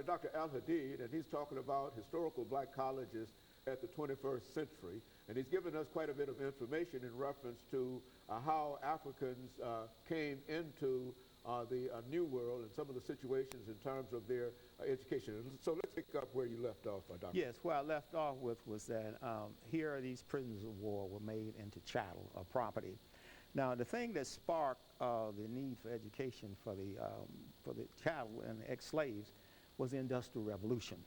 Dr. Al-Hadid, and he's talking about historical black colleges at the 21st century, and he's given us quite a bit of information in reference to how Africans came into the New World and some of the situations in terms of their education. So let's pick up where you left off, Doctor. Yes, where I left off with was that here these prisoners of war were made into chattel or property. Now, the thing that sparked the need for education for the chattel and the ex-slaves was the Industrial Revolution.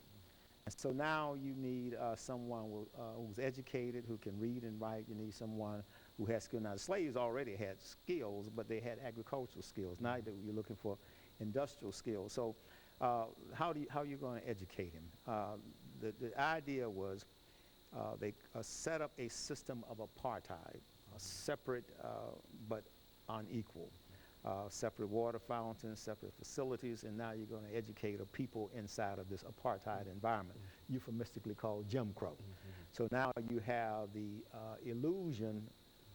And so now you need someone who's educated, who can read and write. You need someone who has skill. Now, the slaves already had skills, but they had agricultural skills. Now you're looking for industrial skills. So how are you going to educate him? The idea was they set up a system of apartheid, separate but unequal. Separate water fountains, separate facilities, and now you're going to educate a people inside of this apartheid environment, euphemistically called Jim Crow. So now you have the illusion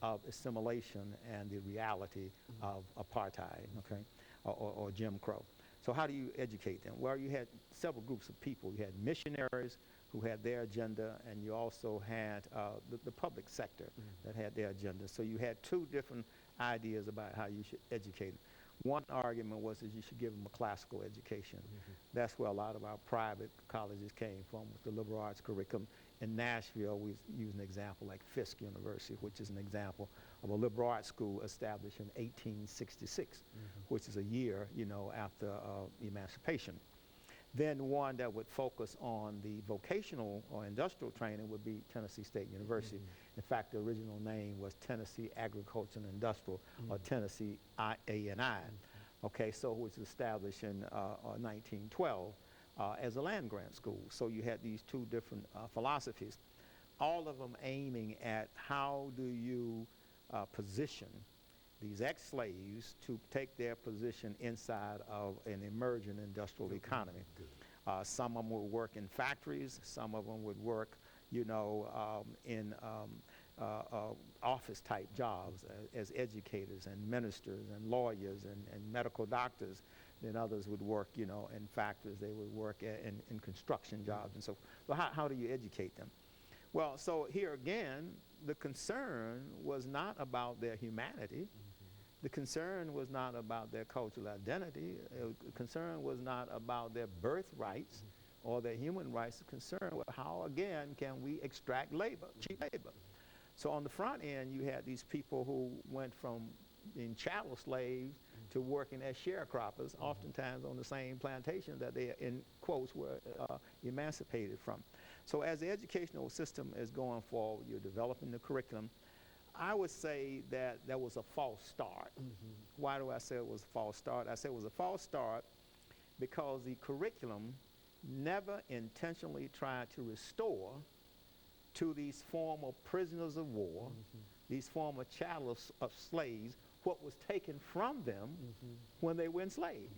of assimilation and the reality of apartheid, okay, or Jim Crow. So how do you educate them? Well, you had several groups of people. You had missionaries who had their agenda, and you also had the public sector that had their agenda. So you had two different ideas about how you should educate them. One argument was that you should give them a classical education. That's where a lot of our private colleges came from, with the liberal arts curriculum. In Nashville, we use an example like Fisk University, which is an example of a liberal arts school established in 1866, which is a year, after emancipation. Then one that would focus on the vocational or industrial training would be Tennessee State University. In fact, the original name was Tennessee Agricultural and Industrial, or Tennessee A&I. Okay, so it was established in 1912 as a land-grant school. So you had these two different philosophies, all of them aiming at how do you position these ex-slaves to take their position inside of an emerging industrial economy. Some of them would work in factories, some of them would work, in office-type jobs as educators and ministers and lawyers and medical doctors. Then others would work, in factories. They would work in construction jobs and so forth. So how do you educate them? Well, so here again, the concern was not about their humanity. The concern was not about their cultural identity. The concern was not about their birthrights or their human rights. The concern was how, again, can we extract labor, cheap labor. So on the front end, you had these people who went from being chattel slaves to working as sharecroppers, oftentimes on the same plantation that they, in quotes, were emancipated from. So as the educational system is going forward, you're developing the curriculum. I would say that that was a false start. Why do I say it was a false start? I say it was a false start because the curriculum never intentionally tried to restore to these former prisoners of war, these former chattels of slaves, what was taken from them when they were enslaved.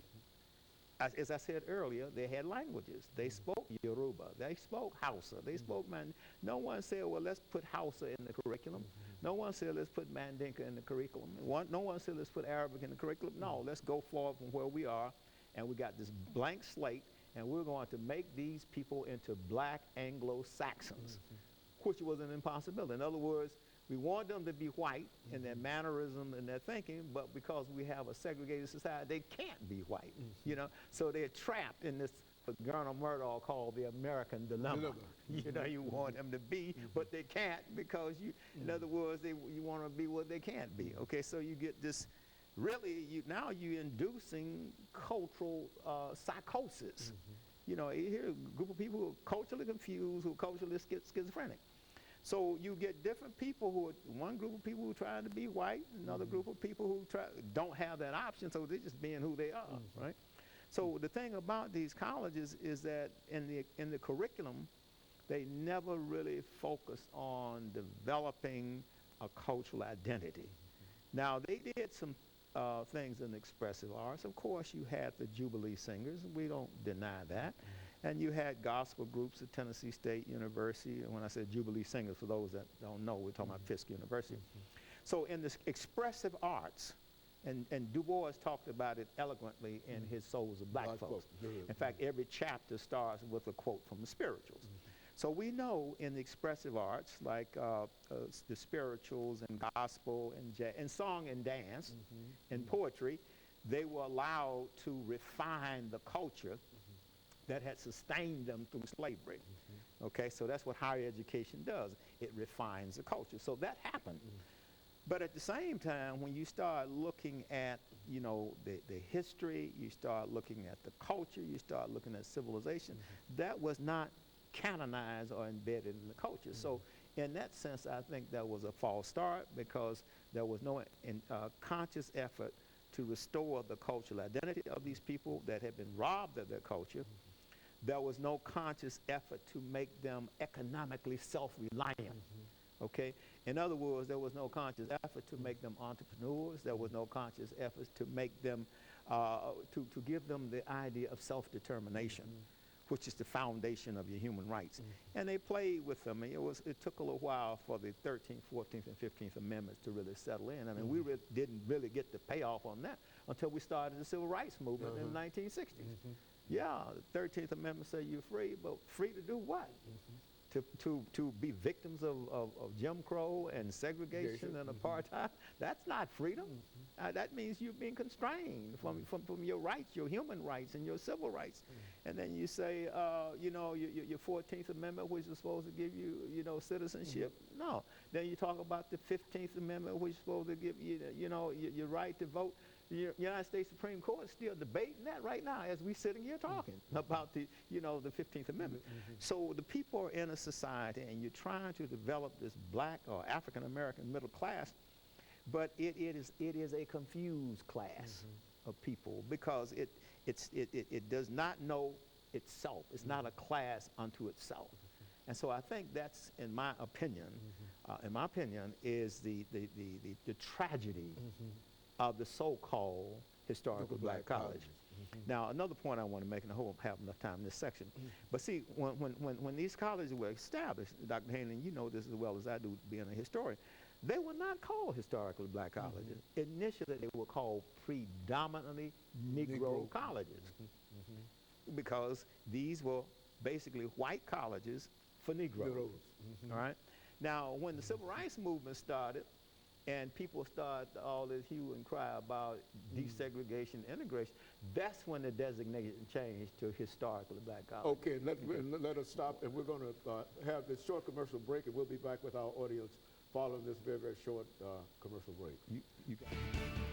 As I said earlier, they had languages. They spoke Yoruba, they spoke Hausa, they spoke No one said, well, let's put Hausa in the curriculum. No one said, let's put Mandinka in the curriculum. No one said, let's put Arabic in the curriculum. No, let's go forward from where we are, and we got this blank slate, and we're going to make these people into black Anglo-Saxons, which was an impossibility. In other words, we want them to be white in their mannerism and their thinking, but because we have a segregated society, they can't be white, So they're trapped in this, what Garner Murdoch called the American dilemma. You want them to be, but they can't because in other words, you want to be what they can't be. Okay, so you get this, really, now you're inducing cultural psychosis. You hear a group of people who are culturally confused, who are culturally schizophrenic. So you get different people one group of people who are trying to be white, another group of people who don't have that option, so they're just being who they are, right? So the thing about these colleges is that in the curriculum, they never really focused on developing a cultural identity. Now, they did some things in expressive arts. Of course, you had the Jubilee Singers. We don't deny that. And you had gospel groups at Tennessee State University. And when I said Jubilee Singers, for those that don't know, we're talking about Fisk University. So in the expressive arts, And Du Bois talked about it eloquently in his Souls of Black Folks. In fact, every chapter starts with a quote from the spirituals. So we know in the expressive arts, like the spirituals and gospel and jazz, and song and dance and poetry, they were allowed to refine the culture that had sustained them through slavery. Okay, so that's what higher education does. It refines the culture. So that happened. But at the same time, when you start looking at, you know, the history, you start looking at the culture, you start looking at civilization, that was not canonized or embedded in the culture. So in that sense, I think that was a false start, because there was no conscious effort to restore the cultural identity of these people that had been robbed of their culture. There was no conscious effort to make them economically self-reliant. Okay? In other words, there was no conscious effort to make them entrepreneurs. There was no conscious effort to make them, to give them the idea of self-determination, which is the foundation of your human rights. And they played with them. It took a little while for the 13th, 14th, and 15th Amendments to really settle in. I mean, we didn't really get the payoff on that until we started the Civil Rights Movement in the 1960s. Yeah, the 13th Amendment said you're free, but free to do what? To be victims of Jim Crow and segregation and apartheid? That's not freedom. That means you're being constrained from your rights, your human rights and your civil rights. And then you say, you know, your 14th Amendment, which is supposed to give you, you know, citizenship. No. Then you talk about the 15th Amendment, which is supposed to give you, you know, your right to vote. The United States Supreme Court is still debating that right now as we're sitting here talking about the, you know, the 15th Amendment. So the people are in a society, and you're trying to develop this black or African American middle class, but it is a confused class of people, because it does not know itself. It's not a class unto itself. And so I think that's, in my opinion, is the tragedy of the so-called historical black colleges. Now, another point I want to make, and I hope I have enough time in this section, but see, when these colleges were established, Dr. Haney, you know this as well as I do, being a historian, they were not called historically black colleges. Initially, they were called predominantly Negro colleges, because these were basically white colleges for Negroes. All right? Now, when the Civil Rights Movement started, and people start all this hue and cry about desegregation, integration, that's when the designation changed to historically black colleges. Okay, let us stop, and we're going to have this short commercial break, and we'll be back with our audience following this very, very short commercial break. You got it.